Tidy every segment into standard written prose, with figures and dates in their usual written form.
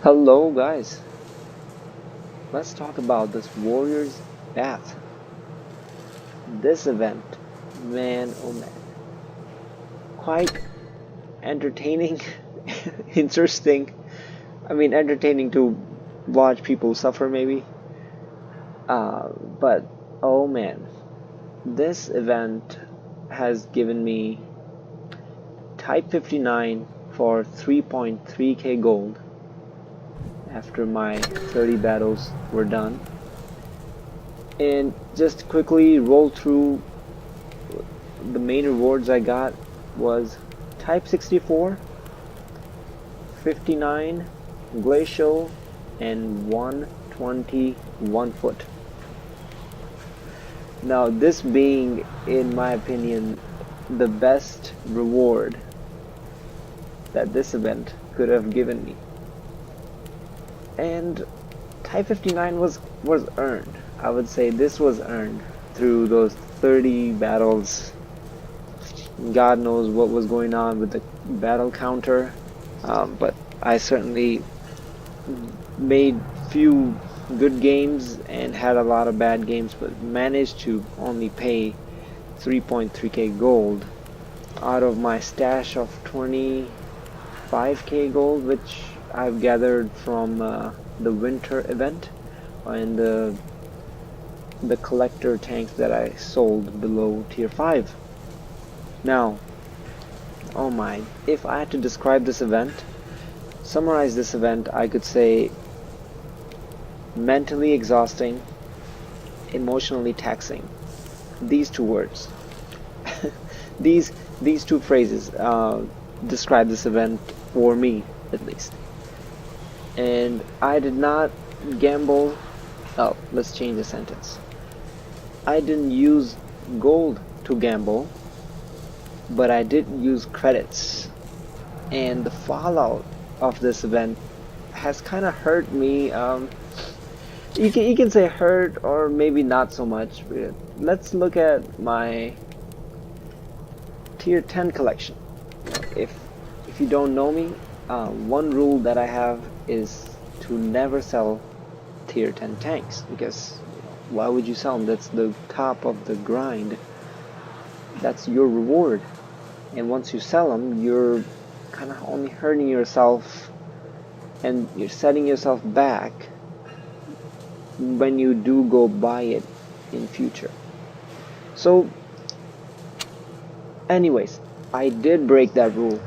Hello guys, let's talk about this Warriors Bath. This event, man oh man, quite entertaining, interesting. I mean entertaining to watch people suffer maybe. But oh man, this event has given me Type 59 for 3.3k gold after my 30 battles were done. And just quickly roll through the main rewards I got was Type 64, 59, Glacial, and 121 foot. Now this being, in my opinion, the best reward that this event could have given me. And Type 59 was earned. I would say this was earned through those 30 battles. God knows what was going on with the battle counter, but I certainly made few good games and had a lot of bad games, but managed to only pay 3.3k gold out of my stash of 25k gold, which I've gathered from the winter event and the collector tanks that I sold below tier 5. Now, oh my, if I had to describe this event, summarize this event, I could say mentally exhausting, emotionally taxing. These two words. these two phrases describe this event for me at least. And I did not gamble. Oh, let's change the sentence. I didn't use gold to gamble, but I did use credits. And the fallout of this event has kind of hurt me. You can say hurt or maybe not so much. Let's look at my tier 10 collection. If you don't know me, one rule that I have is to never sell tier 10 tanks, because why would you sell them? That's the top of the grind. That's your reward, and once you sell them, you're kind of only hurting yourself, and you're setting yourself back when you do go buy it in future. So anyways, I did break that rule,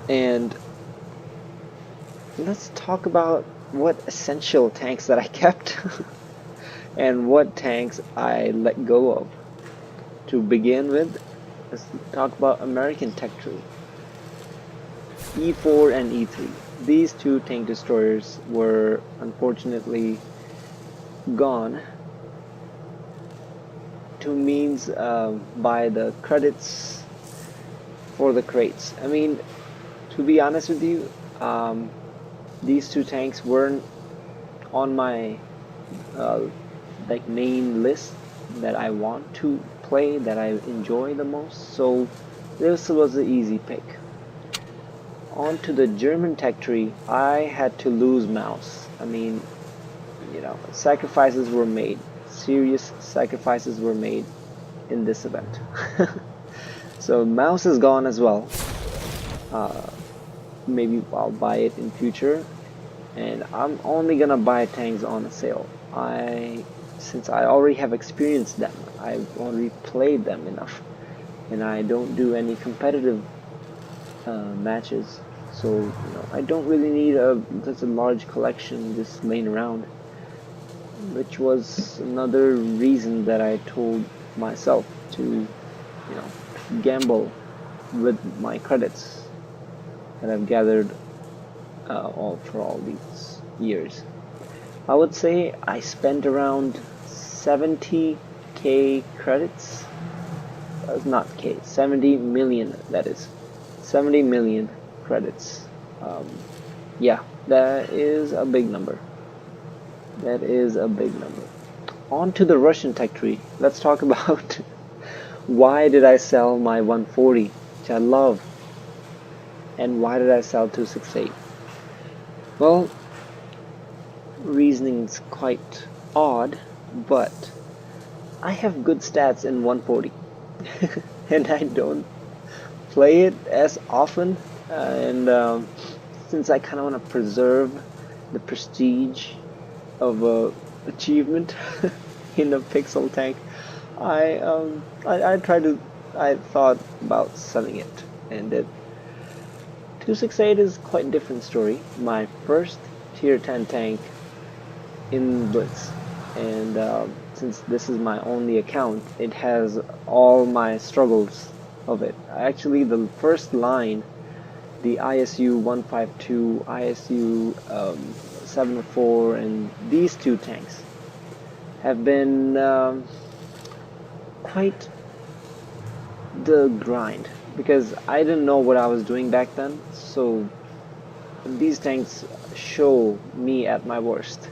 and let's talk about what essential tanks that I kept and what tanks I let go of. To begin with, let's talk about American Tech Tree. E4 and E3. These two tank destroyers were unfortunately gone to means by the credits for the crates. I mean, to be honest with you, these two tanks weren't on my like main list that I want to play, that I enjoy the most, so this was an easy pick. On to the German tech tree, I had to lose mouse. I mean, sacrifices were made. Serious sacrifices were made in this event. So mouse is gone as well. Maybe I'll buy it in future, and I'm only gonna buy tanks on a sale. Since I already have experienced them, I've already played them enough, and I don't do any competitive matches, so I don't really need such a large collection just laying around, which was another reason that I told myself to gamble with my credits that I've gathered for all these years. I would say I spent around 70k credits. That's not K, 70 million, that is. 70 million credits. Yeah, that is a big number. That is a big number. On to the Russian tech tree. Let's talk about why did I sell my 140, which I love, and why did I sell 268? Well, reasoning's quite odd, but I have good stats in 140, and I don't play it as often. And since I kind of want to preserve the prestige of achievement in a pixel tank, I tried to I thought about selling it, and it 268 is quite a different story. My first tier 10 tank in Blitz, and since this is my only account, it has all my struggles of it. Actually, the first line, the ISU 152, ISU 704, and these two tanks have been quite the grind, because I didn't know what I was doing back then, so these tanks show me at my worst.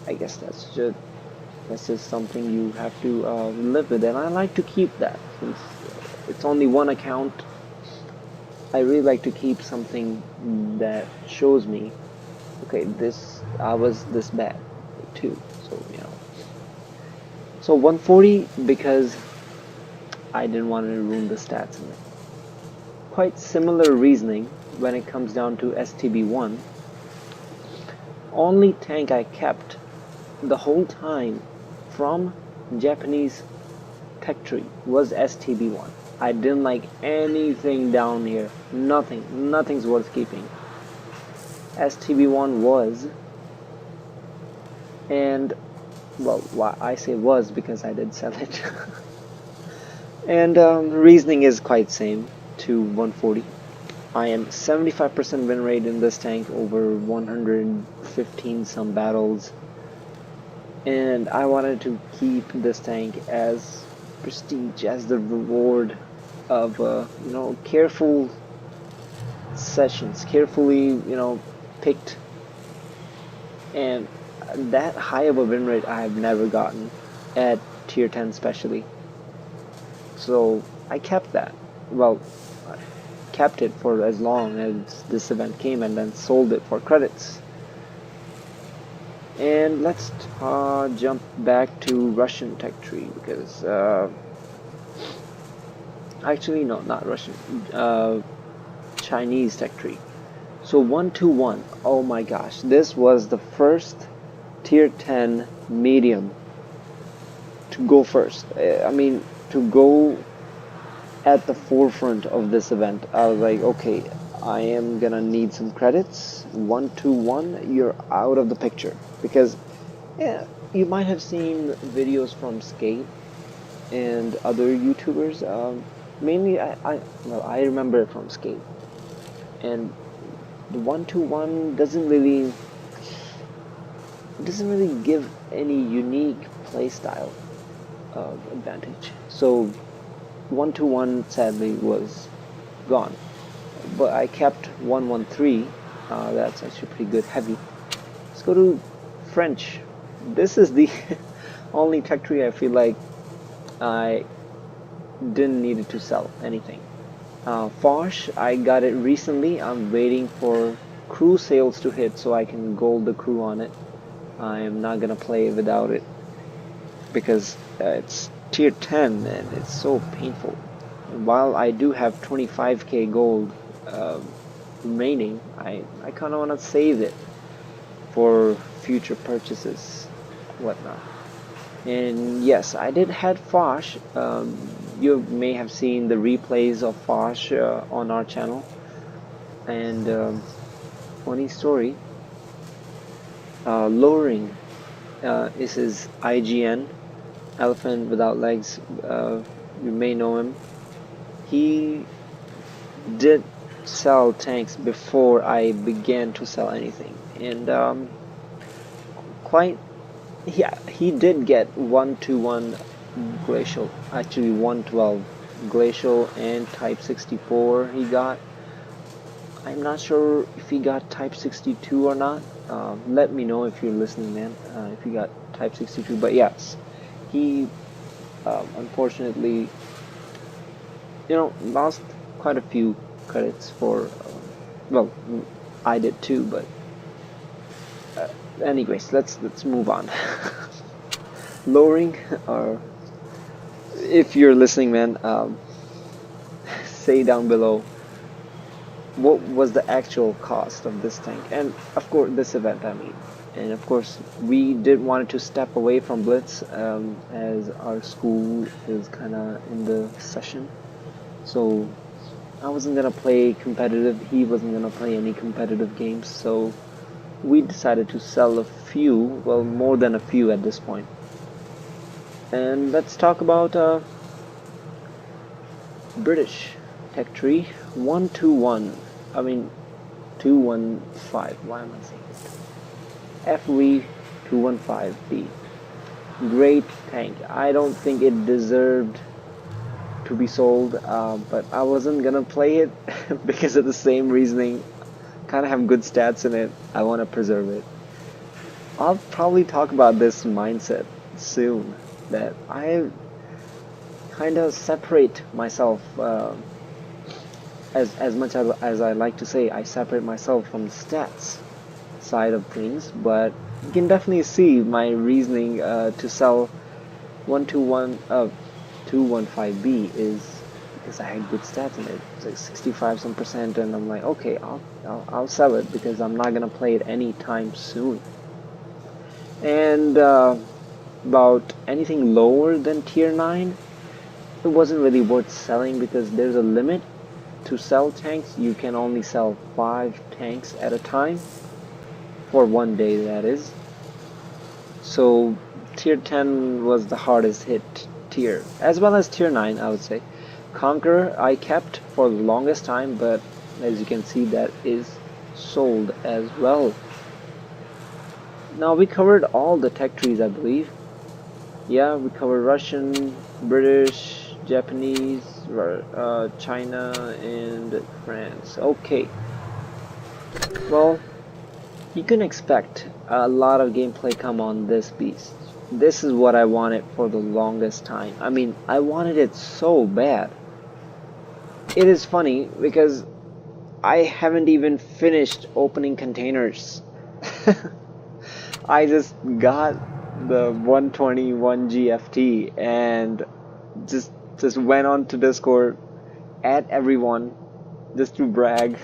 I guess that's just something you have to live with, and I like to keep that. Since it's only one account, I really like to keep something that shows me, okay, this I was this bad too. So so 140, because I didn't want to ruin the stats in it. Quite similar reasoning when it comes down to STB1. Only tank I kept the whole time from Japanese tech tree was STB1. I didn't like anything down here. Nothing's worth keeping. STB1 was, and well, why I say was because I did sell it. And reasoning is quite same to 140. I am 75% win rate in this tank over 115 some battles, and I wanted to keep this tank as prestige, as the reward of careful sessions, carefully picked, and that high of a win rate I have never gotten at tier 10 especially. So I kept that. Well, I kept it for as long as this event came, and then sold it for credits. And let's jump back to Russian tech tree, because actually no, not Russian, Chinese tech tree. So 121, oh my gosh, this was the first tier 10 medium to go first. I mean, to go at the forefront of this event. I was like, okay, I am gonna need some credits. 121, you're out of the picture. Because yeah, you might have seen videos from Skate and other YouTubers. Mainly I remember it from Skate. And the 121 doesn't really give any unique playstyle advantage. So 121 sadly was gone, but I kept 113. That's actually pretty good heavy. Let's go to French. This is the only tech tree I feel like I didn't need to sell anything. Foch, I got it recently. I'm waiting for crew sales to hit so I can gold the crew on it. I am not gonna play without it because it's tier 10 and it's so painful. While I do have 25k gold remaining, I kind of want to save it for future purchases, whatnot. And yes, I did had Foch. You may have seen the replays of Foch on our channel. And funny story, lowering is his IGN, Elephant Without Legs. You may know him. He did sell tanks before I began to sell anything, and he did get 121 glacial, actually 112 glacial and type 64 he got. I'm not sure if he got type 62 or not. Let me know if you're listening, man, if he got type 62. But yes, he unfortunately lost quite a few credits for well, I did too, but Anyways, let's move on. Lowering, or if you're listening, man, say down below what was the actual cost of this tank, and of course this event, I mean. And of course we did wanted to step away from Blitz, as our school is kind of in the session, so I wasn't gonna play competitive, he wasn't gonna play any competitive games, so we decided to sell a few, well, more than a few at this point. And let's talk about British Tech Tree 121. I mean 215. Why am I saying it? FV215B. Great tank. I don't think it deserved to be sold, but I wasn't gonna play it because of the same reasoning. Kind of have good stats in it. I want to preserve it. I'll probably talk about this mindset soon. That I kind of separate myself, as much as I like to say, I separate myself from the stats side of things, but you can definitely see my reasoning to sell 121 215B is because I had good stats in it. It's like 65 some percent, and I'm like, okay, I'll sell it because I'm not gonna play it anytime soon. And about anything lower than tier 9, it wasn't really worth selling because there's a limit to sell tanks. You can only sell 5 tanks at a time for one day, that is. So tier 10 was the hardest hit tier, as well as tier 9, I would say. Conqueror I kept for the longest time, but as you can see, that is sold as well. Now we covered all the tech trees, I believe. Yeah, we covered Russian, British, Japanese, China, and France. Okay. Well, you can expect a lot of gameplay come on this beast. This is what I wanted for the longest time. I mean, I wanted it so bad. It is funny because I haven't even finished opening containers. I just got the 121 GFT and just went on to Discord, add everyone just to brag.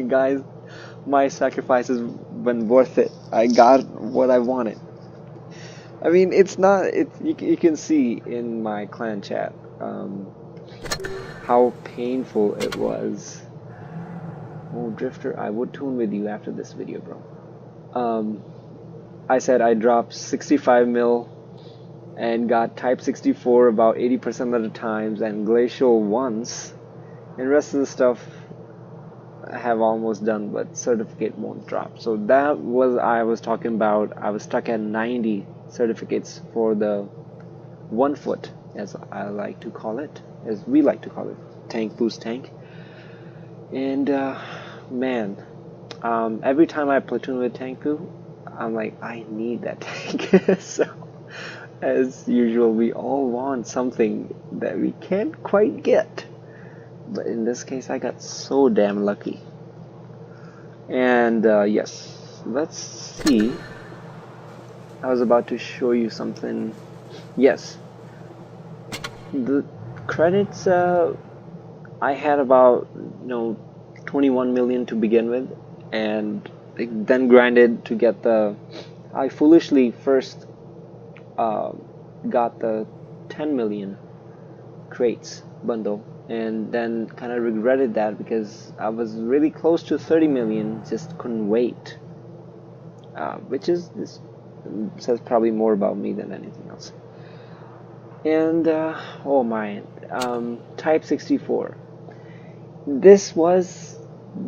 Guys, my sacrifices been worth it. I got what I wanted. I mean, it's not. You can see in my clan chat how painful it was. Oh, Drifter, I would tune with you after this video, bro. I said I dropped 65 mil and got Type 64 about 80% of the times, and Glacial once, and rest of the stuff I have almost done, but certificate won't drop. So that was I was talking about. I was stuck at 90 certificates for the 1 foot, as I like to call it, as we like to call it, tank boost tank. And man, every time I platoon with Tanku, I'm like, I need that tank. So as usual, we all want something that we can't quite get, but in this case I got so damn lucky. And yes, let's see. I was about to show you something. Yes, the credits, I had about 21 million to begin with, and then grinded to get the. I foolishly first got the 10 million crates bundle, and then kind of regretted that because I was really close to 30 million, just couldn't wait. Which is this says probably more about me than anything else. And oh my, Type 64. This was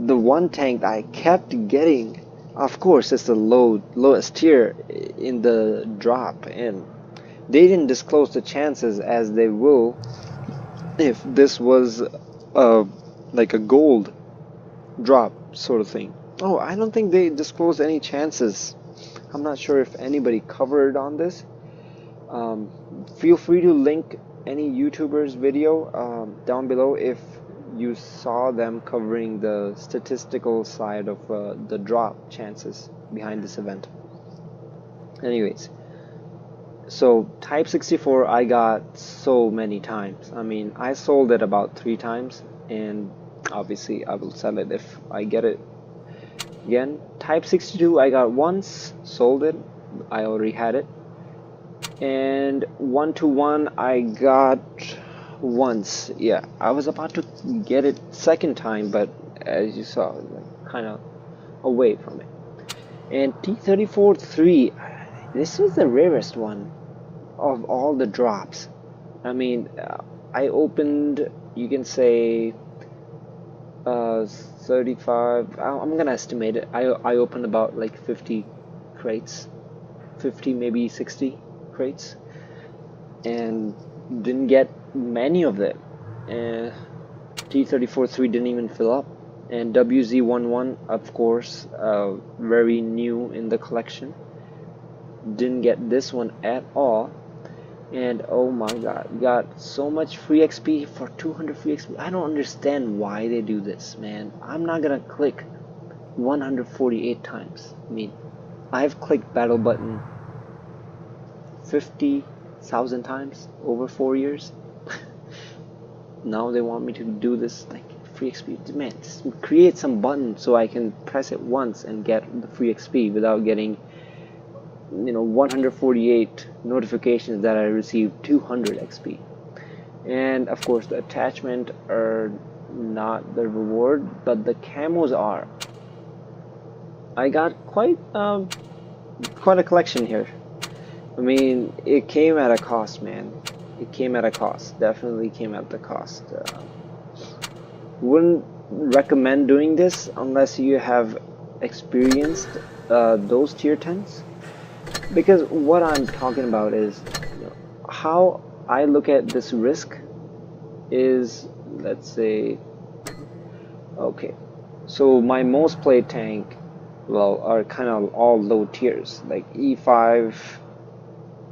the one tank that I kept getting. Of course, it's the lowest tier in the drop, and they didn't disclose the chances as they will if this was like a gold drop sort of thing. Oh, I don't think they disclosed any chances. I'm not sure if anybody covered on this. Feel free to link any YouTuber's video down below if you saw them covering the statistical side of the drop chances behind this event. Anyways, so Type 64 I got so many times. I mean, I sold it about 3 times, and obviously I will sell it if I get it again. Type 62 I got once, sold it, I already had it. And 1-to-1 I got once. Yeah, I was about to get it second time, but as you saw, like, kind of away from it. And T34-3, this was the rarest one of all the drops. I mean, I opened, you can say, 35. I'm gonna estimate it. I opened about like 50 crates, 50 maybe 60 crates, and didn't get many of them. And T34-3 didn't even fill up. And WZ11, of course, very new in the collection, didn't get this one at all. And oh my god, got so much free XP for 200 free XP. I don't understand why they do this, man. I'm not gonna click 148 times. I mean, I've clicked battle button 50,000 times over 4 years. Now they want me to do this like free XP. Man, just create some button so I can press it once and get the free XP without getting 148 notifications that I received 200 XP. And of course the attachment are not the reward, but the camos are. I got quite a collection here. I mean, it came at a cost, man. It came at a cost. Definitely came at the cost. Wouldn't recommend doing this unless you have experienced those tier 10s. Because what I'm talking about is, how I look at this risk is, let's say, okay, so my most played tank, well, are kind of all low tiers, like E5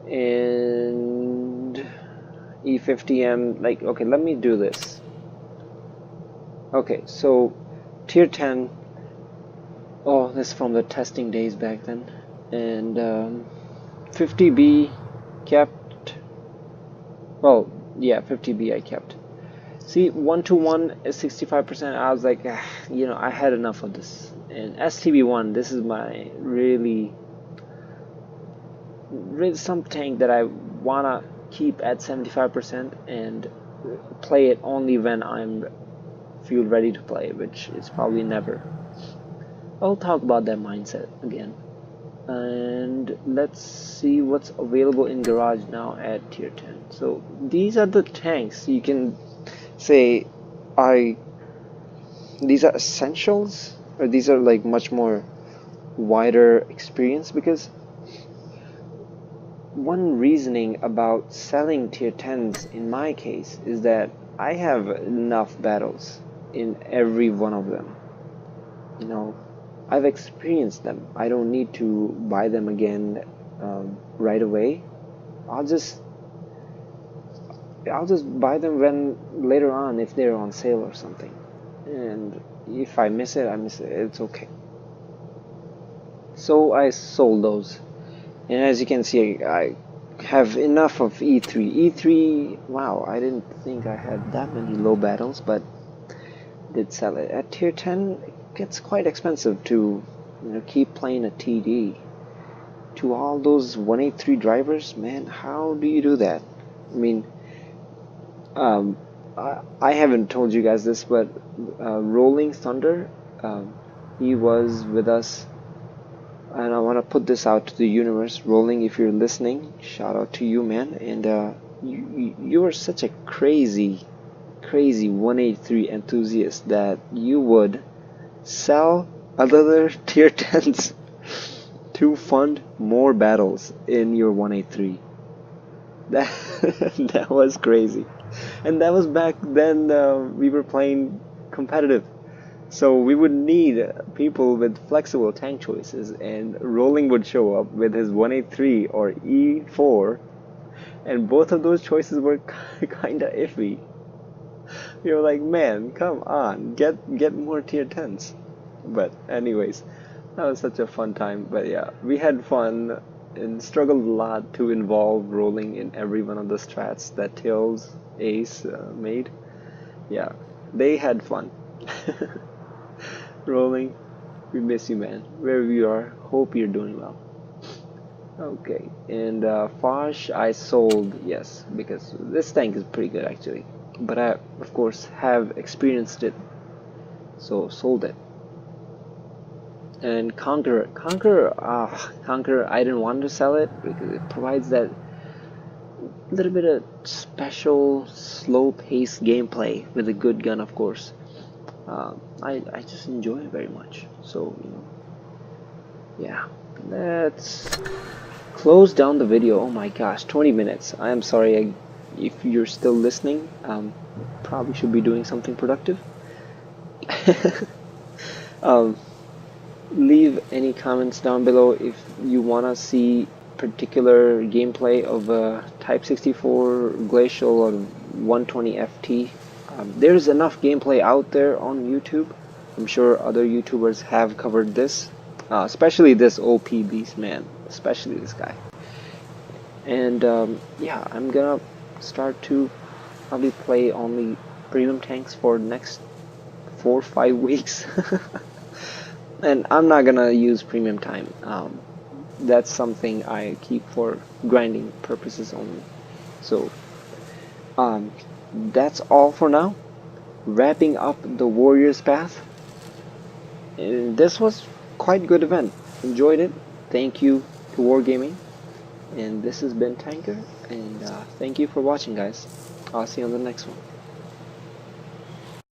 and E50M. Like, okay, let me do this. Okay, so tier 10, oh, this is from the testing days back then, and 50B kept, well, yeah, 50B I kept. See, 1-to-1 is 65%. I was like, I had enough of this. And STB1, this is my really some tank that I wanna keep at 75% and play it only when I'm feel ready to play, which is probably never. I'll talk about that mindset again. And let's see what's available in garage now at tier 10. So these are the tanks you can say these are essentials, or these are like much more wider experience, because one reasoning about selling tier 10s in my case is that I have enough battles in every one of them. I've experienced them. I don't need to buy them again right away. I'll just buy them when later on, if they're on sale or something. And if I miss it, I miss it. It's okay. So I sold those, and as you can see, I have enough of E3. E3, wow, I didn't think I had that many low battles, but did sell it. At tier 10, it gets quite expensive to keep playing a TD. To all those 183 drivers, man, how do you do that? I mean, I haven't told you guys this, but Rolling Thunder, he was with us, and I want to put this out to the universe. Rolling, if you're listening, shout out to you, man. And you are such a crazy 183 enthusiast that you would sell other tier 10s to fund more battles in your 183. That was crazy. And that was back then. We were playing competitive, so we would need people with flexible tank choices, and Rolling would show up with his 183 or E4, and both of those choices were kinda iffy. You're like, man, come on, get more tier 10s. But anyways, that was such a fun time. But yeah, we had fun and struggled a lot to involve rolling in every one of the strats that Tails Ace made. Yeah, they had fun. Rolling, we miss you, man. Wherever you are, hope you're doing well. Okay, and Fosh I sold, yes, because this tank is pretty good actually. But I, of course, have experienced it, so sold it. And Conqueror, I didn't want to sell it because it provides that little bit of special, slow-paced gameplay with a good gun, of course. I just enjoy it very much. So, yeah, let's close down the video. Oh my gosh, 20 minutes. I am sorry if you're still listening. Probably should be doing something productive. um, Leave any comments down below if you want to see particular gameplay of a Type 64 Glacial or 120 FT. There's enough gameplay out there on YouTube. I'm sure other YouTubers have covered this, especially this OP beast, man, especially this guy. And yeah, I'm gonna start to probably play only premium tanks for the next 4 or 5 weeks. And I'm not gonna use premium time. That's something I keep for grinding purposes only. So that's all for now. Wrapping up the Warriors Path. And this was quite good event. Enjoyed it. Thank you to Wargaming. And this has been Tanker. And thank you for watching, guys. I'll see you on the next one.